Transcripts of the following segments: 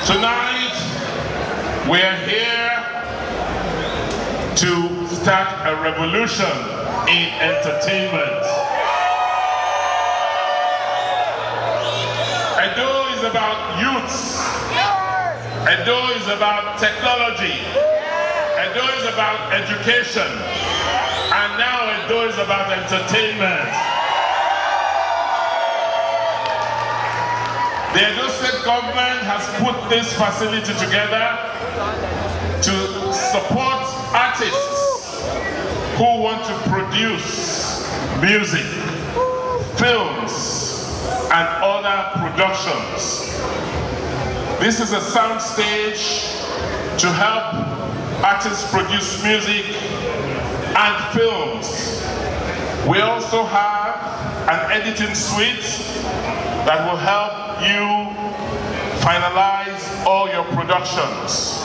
Tonight, we're here to start a revolution in entertainment. Edo is about youths. Edo is about technology. Edo is about education. And now Edo is about entertainment. The Edo State government has put this facility together to support artists who want to produce music, films, and other productions. This is a sound stage to help artists produce music and films. We also have an editing suite that will help you finalize all your productions.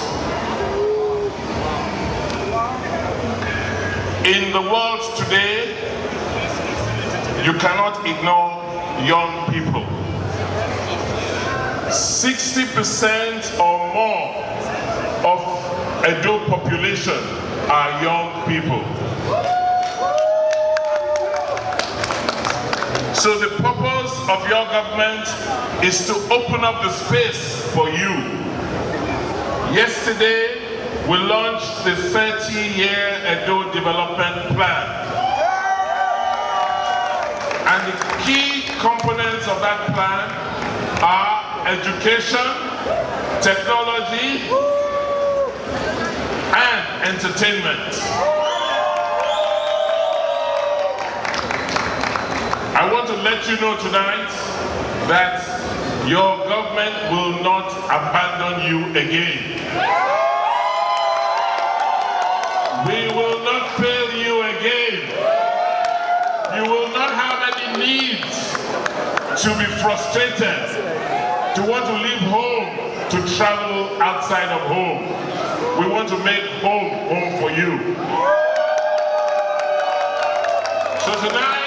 In the world today, you cannot ignore young people. 60% or more of Edo population are young people. So the purpose of your government is to open up the space for you. Yesterday, we launched the 30-year Edo Development Plan. And the key components of that plan are education, technology, and entertainment. I want to let you know tonight that your government will not abandon you again. We will not fail you again. You will not have any need to be frustrated, to want to leave home, to travel outside of home. We want to make home home for you. So tonight,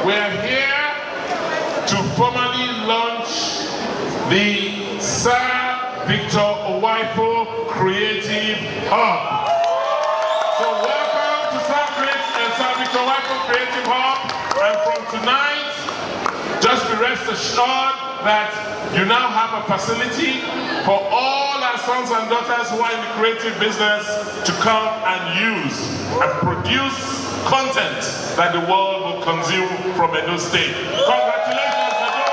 we're here to formally launch the Sir Victor Owaifo Creative Hub. So welcome to Sir Victor Owaifo Creative Hub. And from tonight, just be rest assured that you now have a facility for all our sons and daughters who are in the creative business to come and use and produce content that the world will consume from Edo State. Congratulations, Edo!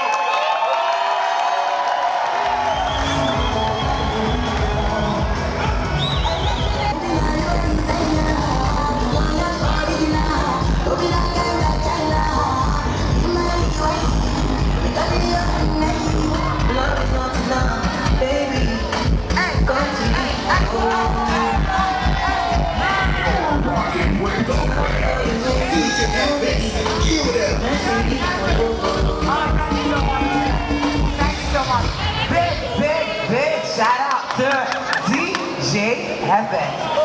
Big shout out to DJ Heaven.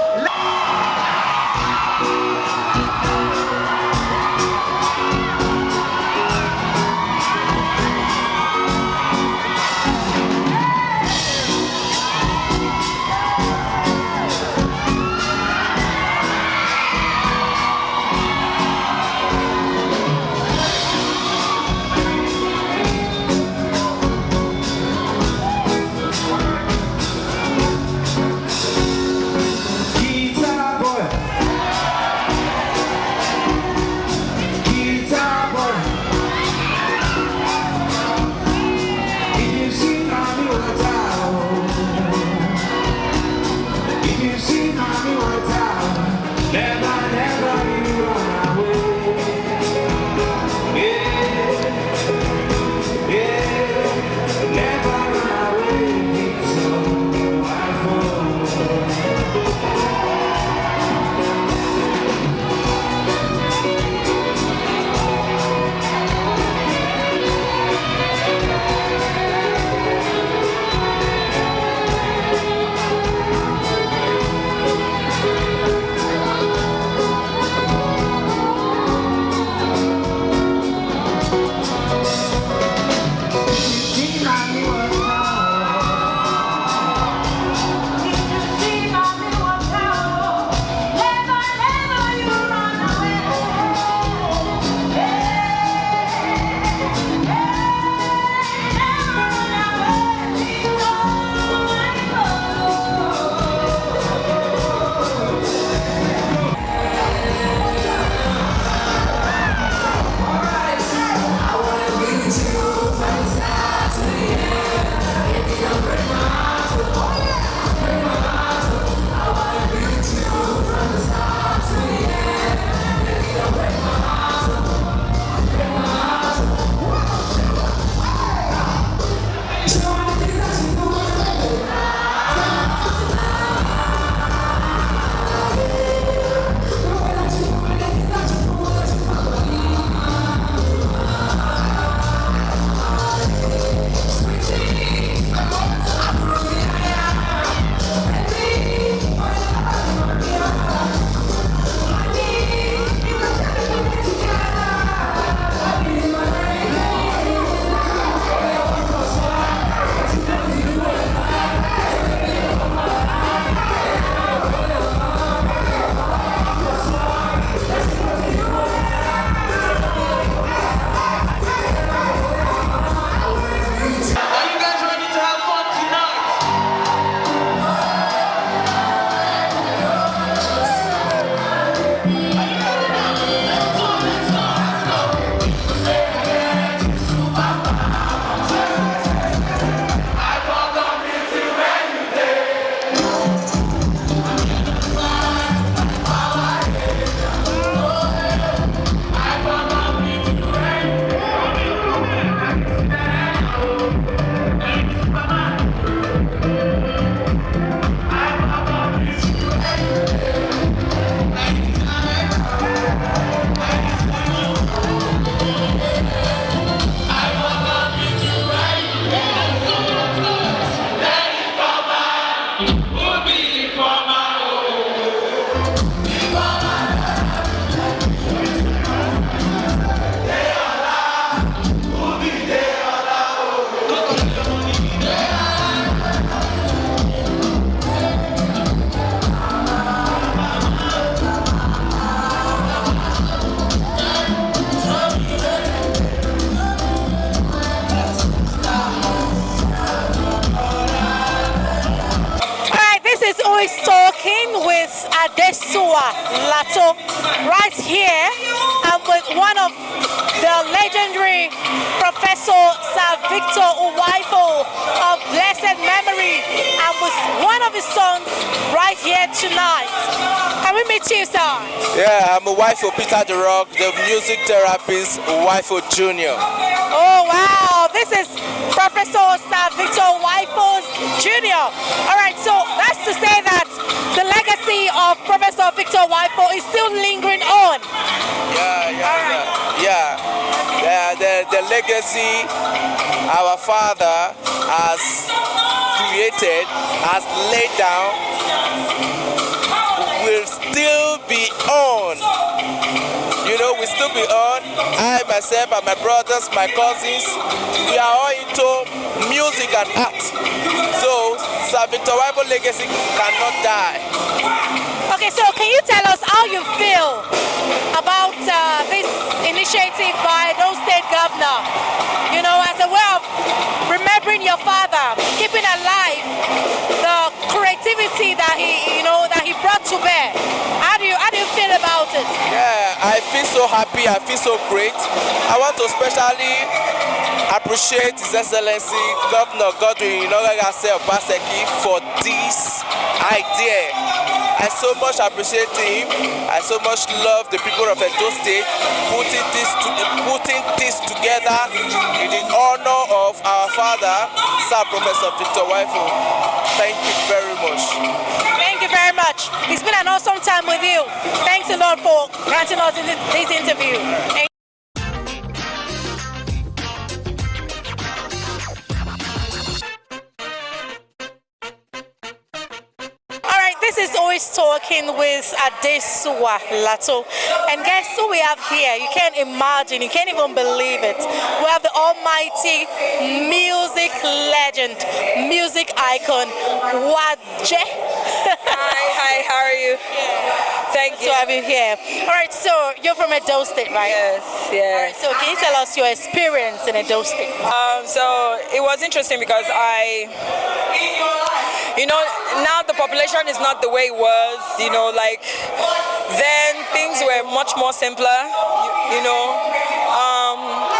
with Adesuwa Lato right here. I'm with one of the legendary Professor Sir Victor Uwaifo of blessed memory. I'm with one of his sons right here tonight. Can we meet you, sir? Yeah, I'm a wife of Peter the Rock, the music therapist, wife of Junior. Oh wow, this is Professor Sir Victor Uwaifo's Junior. All right, so that's to say that the legacy of Professor Victor Uwaifo is still lingering on. The legacy our father has created, has laid down, will still be on. You know, we still be on. I, myself, and my brothers, my cousins, we are all into music and art. So, Sir Victor Uwaifo's legacy cannot die. Okay, so can you tell us how you feel about this initiative by those state governor? You know, as a way of remembering your father, keeping alive the creativity that he brought to bear. How do you feel about it? Yeah, I feel so happy. I feel so great. I want to especially appreciate His Excellency Governor Godwin Obaseki for this idea. I so much appreciate him. I so much love the people of Edo State putting this together in the honor of our father, Sir Professor Victor Uwaifo. Thank you very much. Thank you very much. It's been an awesome time with you. Thanks a lot for granting us this interview. This is Always Talking with Adesuwa Lato. And guess who we have here? You can't imagine, you can't even believe it. We have the almighty music legend, music icon, Waje. Hi, how are you? Thank you. To have you here. All right, so you're from Edo State, right? Yes. All right, so can you tell us your experience in Edo State? So it was interesting because now the population is not the way it was, then things were much more simpler,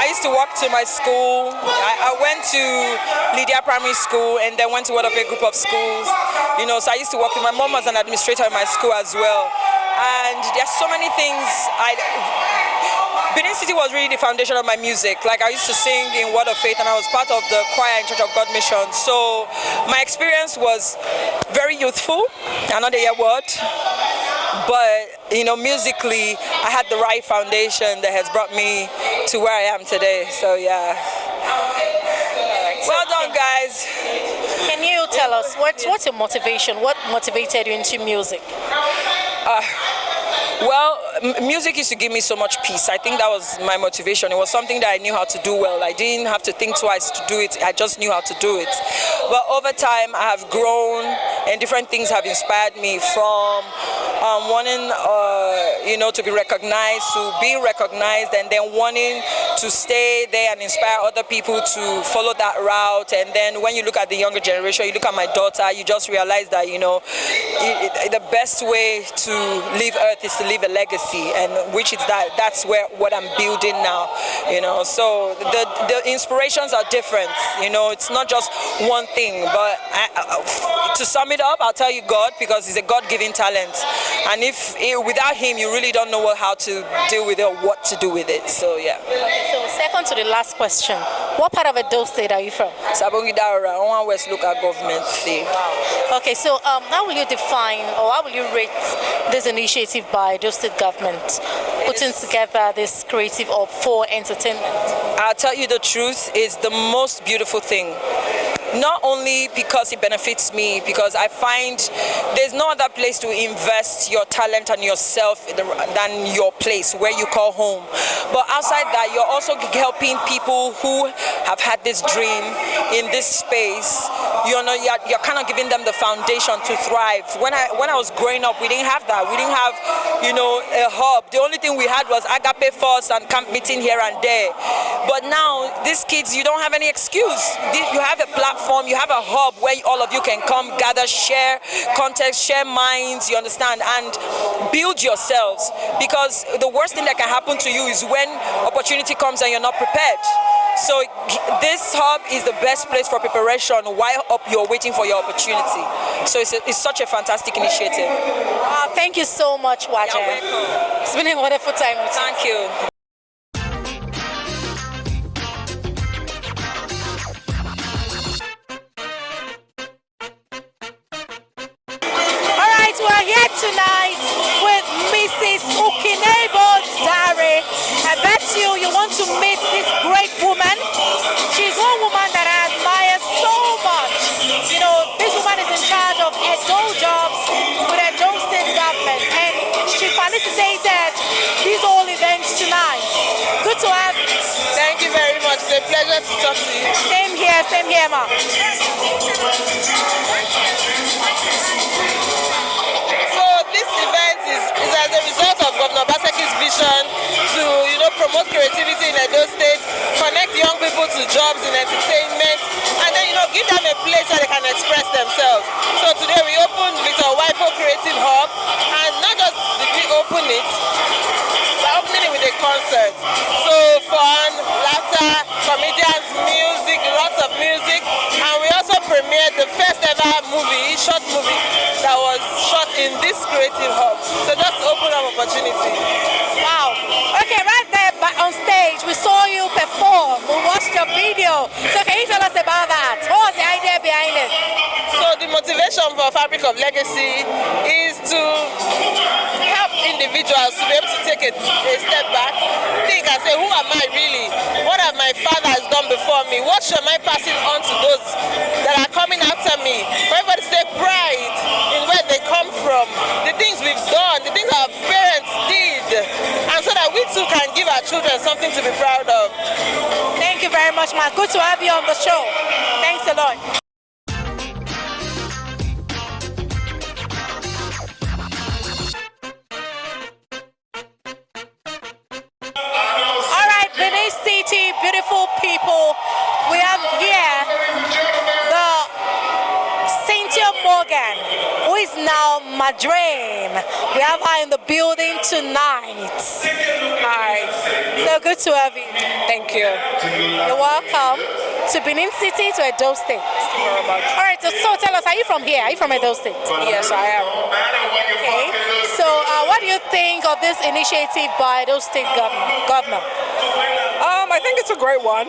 I used to walk to my school. I went to Lydia Primary School and then went to one of a group of schools, so I used to walk. My mom was an administrator in my school as well. And there's so many things. Benin City was really the foundation of my music. Like, I used to sing in Word of Faith and I was part of the choir in Church of God Mission. So my experience was very youthful, another year word. But, musically, I had the right foundation that has brought me to where I am today. So, yeah. Well done, guys. Can you tell us, what's your motivation? What motivated you into music? Well, music used to give me so much peace. I think that was my motivation. It was something that I knew how to do well. I didn't have to think twice to do it. I just knew how to do it. But over time, I have grown, and different things have inspired me, from wanting, to be recognized, to being recognized, and then wanting to stay there and inspire other people to follow that route. And then when you look at the younger generation, you look at my daughter, you just realize that, the best way to leave Earth is to leave a legacy, and which is that's what I'm building now. So the inspirations are different. It's not just one thing. But to sum it up, I'll tell you God, because He's a God-given talent, and without Him, you really don't know how to deal with it or what to do with it. So yeah. Okay, so second to the last question, what part of Edo State are you from? Alaghodaro, West Local Government. Okay, so how will you define, or how will you rate this initiative by Edo State government putting together this creative hub for entertainment? I'll tell you the truth, it's the most beautiful thing. Not only because it benefits me, because I find there's no other place to invest your talent and yourself than your place where you call home. But outside that, you're also helping people who have had this dream in this space. You're kind of giving them the foundation to thrive. When I was growing up, we didn't have that. We didn't have a hub. The only thing we had was agape first and camp meeting here and there. But now, these kids, you don't have any excuse. You have a platform, you have a hub where all of you can come, gather, share context, share minds, you understand, and build yourselves. Because the worst thing that can happen to you is when opportunity comes and you're not prepared. So this hub is the best place for preparation while you're waiting for your opportunity. So it's such a fantastic initiative. Thank you so much, Waje. You're welcome. It's been a wonderful time with you. Thank you. All right, we're here tonight with Mrs. Alaghodaro. I bet you want to meet this great woman. She's one woman that I admire so much. This woman is in charge of Edo jobs with Edo state government, and she facilitated these whole events tonight. Good to have you. Thank you very much. It's a pleasure to talk to you. Same here, ma. So this event is as a result of Governor Obaseki's vision to promote creativity in Edo State, connect young people to jobs in entertainment, and then give them a place where they can express themselves. So today we opened Victor Waifo Creative Hub, and not just did we open it, we're opening it with a concert. So fun, laughter, comedians, music, lots of music, and we also premiered the first ever short movie that was shot in this creative hub. So just open up opportunity. Wow. Okay, right there on stage, we saw you perform. We watched your video. So can you tell us about that? What was the idea behind it? So the motivation for Fabric of Legacy is to help individuals to be able to take a step back, think and say, who am I really? What have my fathers done before me? What should I passing on to those that are coming after me? For everybody to take pride in where they come from, the things we've done, the things our parents did, and so that we too can give our children something to be proud of. Thank you very much, ma. Good to have you on the show. Thanks a lot. All right, Benin City, beautiful people. We have here the Cynthia Morgan, who is now Madrine. We have her in the building tonight. Hi. So good to have you. Thank you. You're welcome to Benin City, to Edo State. All right, so tell us, are you from here? Are you from Edo State? Yes, I am. Okay. So what do you think of this initiative by Edo State governor? I think it's a great one.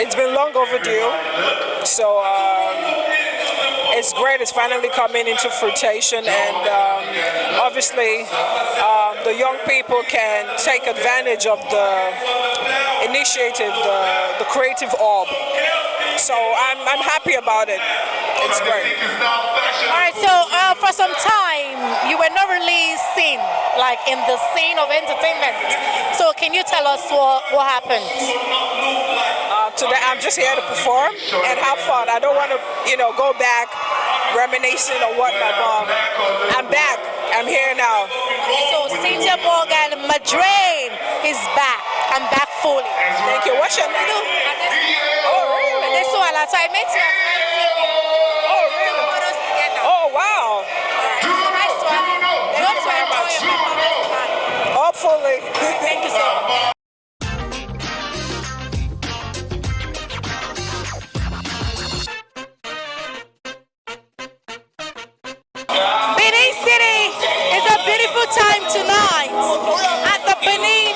It's been long overdue. So it's great. It's finally coming into fruition, and obviously the young people can take advantage of the initiative, the creative orb. So I'm happy about it. It's great. All right, so for some time, you were not really seen, like in the scene of entertainment. So can you tell us what happened? Today I'm just here to perform and have fun. I don't want to, go back reminiscing or whatnot. I'm back. I'm here now. So Cynthia Morgan, Madrine is back. I'm back fully. Thank you. What's your name? Oh, really? Adesuwa, so I met you at ITV. Oh, really? Photos together. Oh, wow. So nice to have you. I hope to enjoy your performance tonight. Hopefully. Thank you so much. Benin City is a beautiful time tonight at the Benin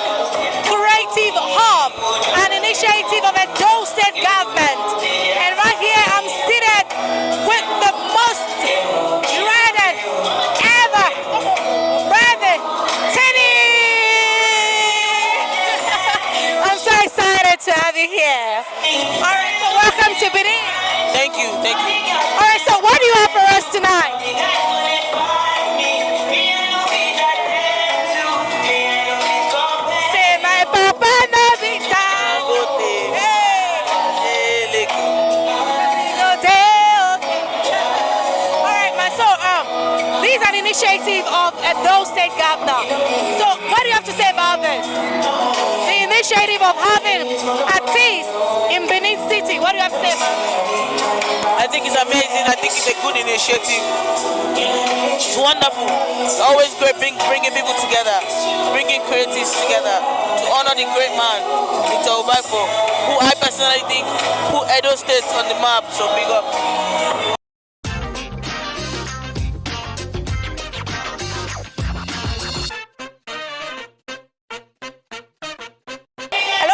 Creative Hub, an initiative of Edo State government. And right here I'm seated with the most dreaded ever, brother Teni. I'm so excited to have you here. All right, so welcome to Benin. Thank you. All right, so what do you have for us tonight? Say my papa no be down. Hey. No day. All right, man. So these are an initiative of Edo State Governor. So what do you have to say about this? The initiative of having artists in Benin City. What do you have to say about it? I think it's amazing. I think it's a good initiative. It's wonderful. It's always great bringing people together, bringing creatives together to honor the great man, Victor Obafo, who I personally think put Edo State on the map. So big up.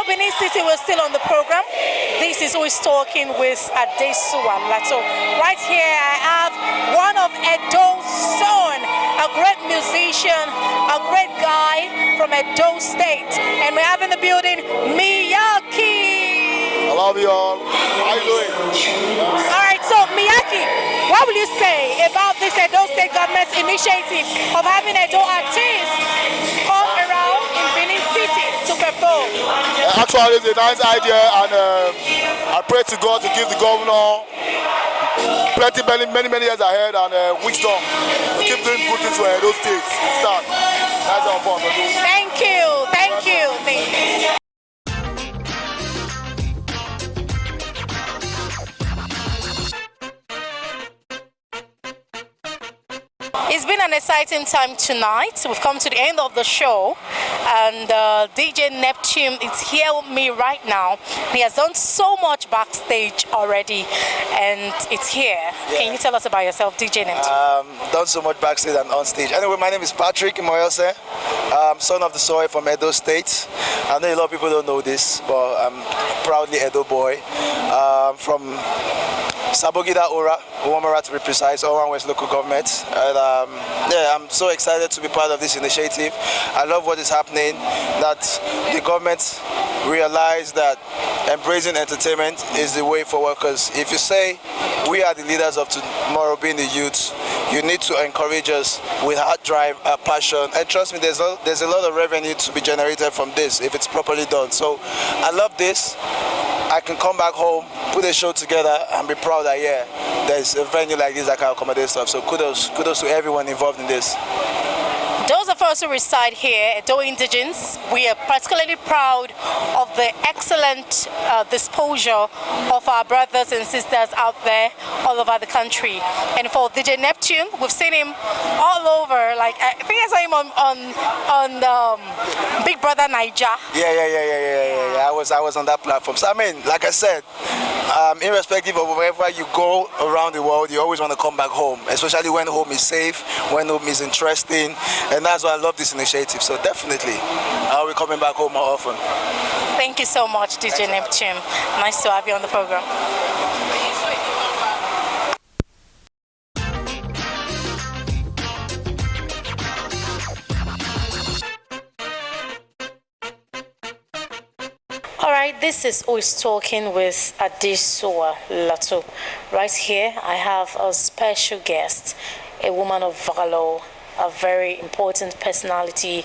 Benin City, we're still on the program. This is Who is Talking with Adesuwa. So right here I have one of Edo's son, a great musician, a great guy from Edo State. And we have in the building Miyaki. I love you all. How you doing? All right, so Miyaki, what will you say about this Edo State government's initiative of having Edo artists come around in Benin City to perform? Actually, it's a nice idea, and I pray to God to give the governor many years ahead and wisdom to keep doing good things for Edo State. Start. That's our point. Thank you. Thank you. Thank you. It's been an exciting time tonight. We've come to the end of the show, and DJ Neptune is here with me right now. He has done so much backstage already, and it's here. Yeah. Can you tell us about yourself, DJ Neptune? Done so much backstage and on stage. Anyway, my name is Patrick Imoyose. I'm son of the soil from Edo State. I know a lot of people don't know this, but I'm proudly Edo boy. From Sabogida Ora, Uwamara to be precise, Oran West local government. And, yeah, I'm so excited to be part of this initiative. I love what is happening, that the government realized that embracing entertainment is the way forward, because if you say we are the leaders of tomorrow being the youth, you need to encourage us with hard drive, passion, and trust me, there's a lot of revenue to be generated from this if it's properly done. So I love this. I can come back home, put a show together, and be proud that, yeah, there's a venue like this that can accommodate stuff. So kudos to everyone involved in this. Those of us who reside here, Edo Indigens, we are particularly proud of the excellent disposure of our brothers and sisters out there all over the country. And for DJ Neptune, we've seen him all over. Like I think I saw him on Big Brother Naija. Yeah. I was on that platform. So I mean, like I said, irrespective of wherever you go around the world, you always want to come back home, especially when home is safe, when home is interesting. And that's why I love this initiative. So definitely, I'll be coming back home more often. Thank you so much, DJ Neptune. Nice to have you on the program. All right, this is Who is Talking with Adesuwa Lato. Right here, I have a special guest, a woman of valor, a very important personality.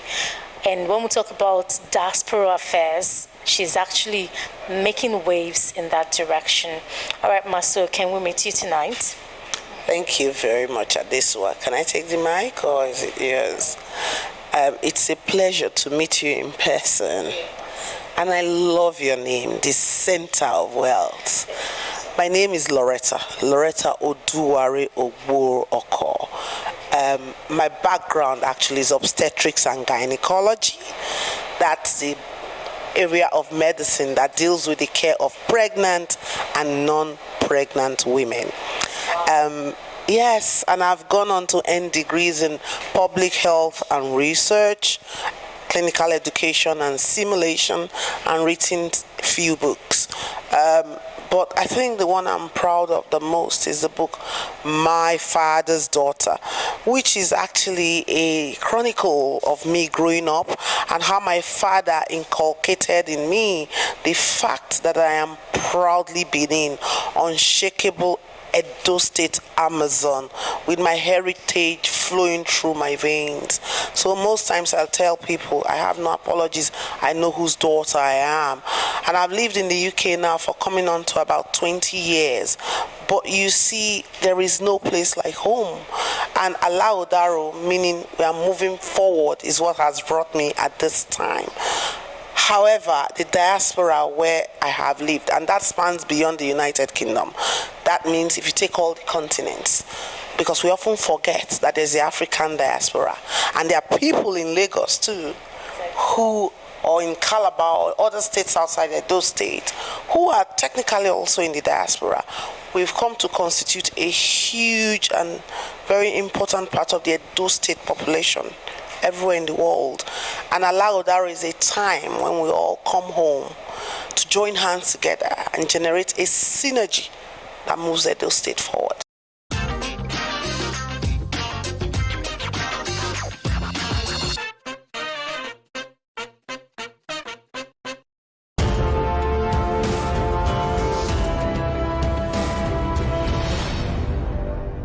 And when we talk about diaspora affairs, she's actually making waves in that direction. All right, Maso, can we meet you tonight? Thank you very much, Adesuwa. Can I take the mic or is it yours? It's a pleasure to meet you in person. And I love your name, the center of wealth. My name is Loretta Oduware Ogbor Oko. My background actually is obstetrics and gynecology. That's the area of medicine that deals with the care of pregnant and non-pregnant women. Yes, and I've gone on to earn degrees in public health and research, clinical education and simulation, and written few books. But I think the one I'm proud of the most is the book My Father's Daughter, which is actually a chronicle of me growing up and how my father inculcated in me the fact that I am proudly Benin, unshakable Edo State Amazon, with my heritage flowing through my veins. So most times I'll tell people I have no apologies. I know whose daughter I am. And I've lived in the UK now for coming on to about 20 years. But you see, there is no place like home. And Alaghodaro, meaning we are moving forward, is what has brought me at this time. However, the diaspora where I have lived, and that spans beyond the United Kingdom, that means if you take all the continents, because we often forget that there's the African diaspora, and there are people in Lagos too, who, or in Calabar or other states outside Edo State, who are technically also in the diaspora. We've come to constitute a huge and very important part of the Edo State population everywhere in the world. And Alaghodaro is a time when we all come home to join hands together and generate a synergy that moves Edo State forward.